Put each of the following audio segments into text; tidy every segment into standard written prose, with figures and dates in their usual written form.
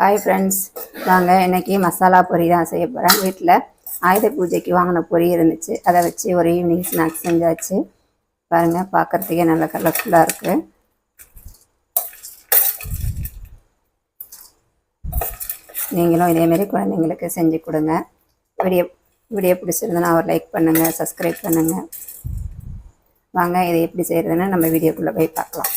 Hi friends, வாங்க இன்றைக்கி மசாலா பொரி தான் செய்ய போகிறேன். வீட்டில் ஆயுத பூஜைக்கு வாங்கின பொரி இருந்துச்சு, அதை வச்சு ஒரு ஈவினிங் ஸ்நாக்ஸ் செஞ்சாச்சு. பாருங்கள், பார்க்குறதுக்கே நல்ல கலர்ஃபுல்லாக இருக்குது. நீங்களும் இதேமாரி குழந்தைங்களுக்கு செஞ்சு கொடுங்க. வீடியோ பிடிச்சிருந்தனா ஒரு லைக் பண்ணுங்கள், சப்ஸ்கிரைப் பண்ணுங்கள். வாங்க இதை எப்படி செய்கிறதுன்னு நம்ம வீடியோக்குள்ளே போய் பார்க்கலாம்.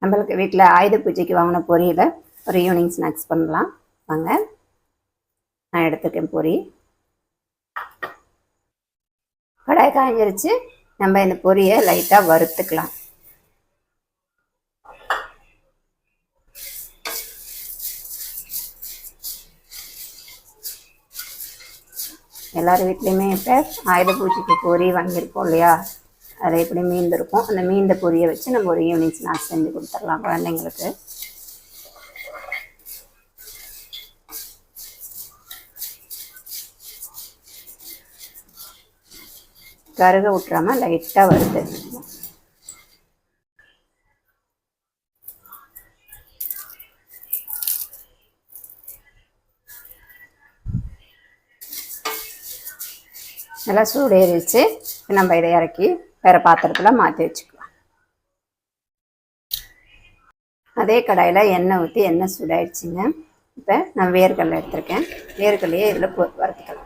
நம்மளுக்கு வீட்டில் ஆயுத பூஜைக்கு வாங்கின பொரியில் ஒரு ஈவினிங் ஸ்நாக்ஸ் பண்ணலாம். வாங்க, நான் எடுத்துக்கேன் பொரி. கடாய் காய்ஞ்சிருச்சு. நம்ம இந்த பொரியை லைட்டாக வறுத்துக்கலாம். எல்லார் வீட்லேயுமே இப்போ ஆயுத பூஜைக்கு பொரி வாங்கியிருப்போம் இல்லையா, அதை எப்படி மீந்திருக்கும். அந்த மீந்த பொரியை வச்சு நம்ம ஒரு ஈவினிங் ஸ்நாக்ஸ் செஞ்சு கொடுத்துடலாம் குழந்தைங்களுக்கு. கருக விட்டுறாம லைட்டாக வறுத்து நல்லா சூடேறிச்சு. நம்ம இதை இறக்கி வேறு பாத்திரத்தில் மாற்றி வச்சுக்கலாம். அதே கடாயில் எண்ணெய் ஊற்றி எண்ணெய் சூடாயிடுச்சுங்க. இப்போ நான் வேர்க்கடலை எடுத்திருக்கேன். வேர்க்கடலையே இதில் வறுத்துக்கலாம்.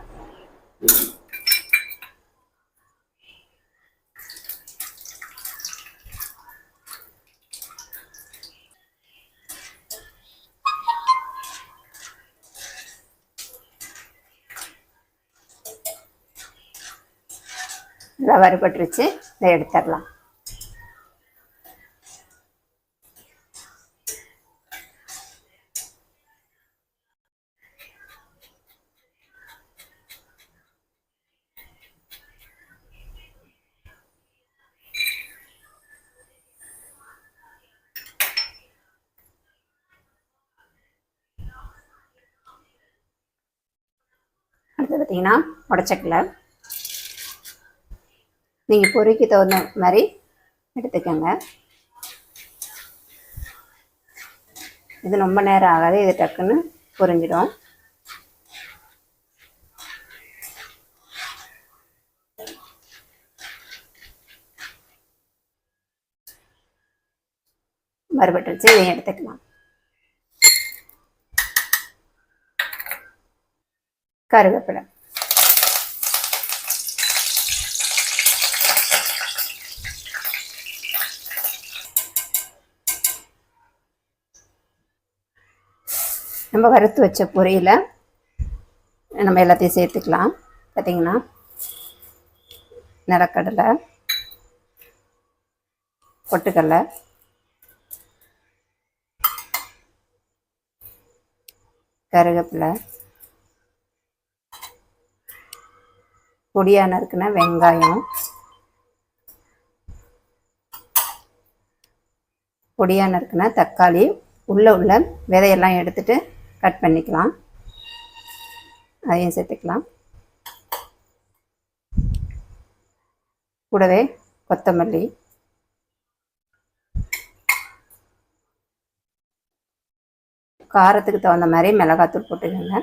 நல்லா வறுபட்டுருச்சு. இதை எடுத்துடலாம். அடுத்து பார்த்தீங்கன்னா உடச்சக்கலை. நீங்கள் பொரிக்கு தகுந்த மாதிரி எடுத்துக்கோங்க. இது ரொம்ப நேரம் ஆகாது, இது டக்குன்னு பொரிஞ்சிடும். வறுபட்டுருச்சு, இதையும் எடுத்துக்கலாம். கருவேப்பிலை, நம்ம வறுத்து வச்ச பொரியில் நம்ம எல்லாத்தையும் சேர்த்துக்கலாம். பார்த்திங்கன்னா நிலக்கடலை, பொட்டுக்கடலை, கருவேப்பிலை, பொடியாக நறுக்குன வெங்காயம், பொடியாக நறுக்குன தக்காளி, உள்ள விதையெல்லாம் எடுத்துட்டு கட் பண்ணிக்கலாம். அதையும் சேர்த்துக்கலாம். கூடவே கொத்தமல்லி, காரத்துக்கு தகுந்த மாதிரி மிளகாத்தூள் போட்டுக்கோங்க.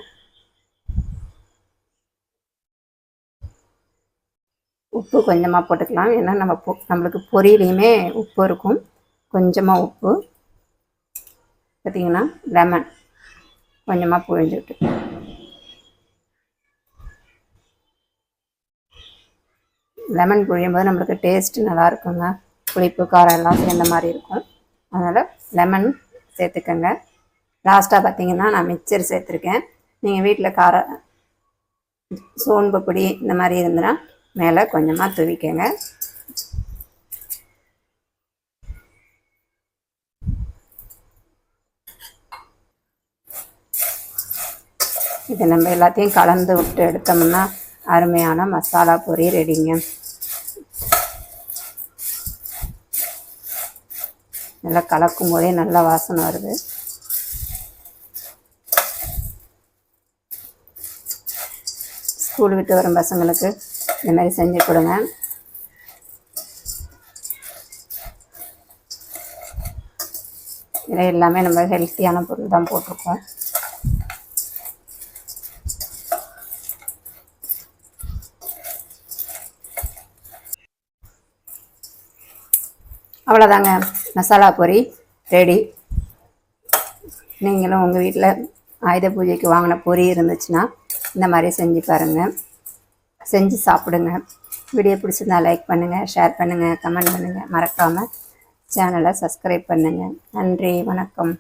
உப்பு கொஞ்சமாக போட்டுக்கலாம், ஏன்னா நம்மளுக்கு பொரியிலையுமே உப்பு இருக்கும். கொஞ்சமாக உப்பு. பார்த்திங்கன்னா லெமன் கொஞ்சமாக புழிஞ்சு விட்டு, லெமன் புழியும்போது நம்மளுக்கு டேஸ்ட்டு நல்லா இருக்குங்க. புளிப்பு காரம் எல்லாம் சேர்ந்த மாதிரி இருக்கும். அதனால் லெமன் சேர்த்துக்கோங்க. லாஸ்ட்டாக பார்த்திங்கன்னா நான் மிக்சர் சேர்த்துருக்கேன். நீங்கள் வீட்டில் சோன்பு பொடி இந்த மாதிரி இருந்ததுன்னா மேலே கொஞ்சமாக தூவிக்கங்க. இதை நம்ம எல்லாத்தையும் கலந்து விட்டு எடுத்தோம்னா அருமையான மசாலா பொரி ரெடிங்க. நல்லா கலக்கும் போதே நல்ல வாசனை வருது. ஸ்கூல் விட்டு வரும் பசங்களுக்கு இந்த மாதிரி செஞ்சு கொடுங்க. அதில் எல்லாமே நம்ம ஹெல்த்தியான பொருள் தான் போட்டிருக்கோம். அவ்வளோதாங்க, மசாலா பொரி ரெடி. நீங்களும் உங்கள் வீட்டில் ஆயுத பூஜைக்கு வாங்கின பொரி இருந்துச்சுன்னா இந்த மாதிரி செஞ்சு பாருங்கள், செஞ்சு சாப்பிடுங்க. வீடியோ பிடிச்சிருந்தா லைக் பண்ணுங்கள், ஷேர் பண்ணுங்கள், கமெண்ட் பண்ணுங்கள். மறக்காமல் சேனலை சப்ஸ்கிரைப் பண்ணுங்கள். நன்றி, வணக்கம்.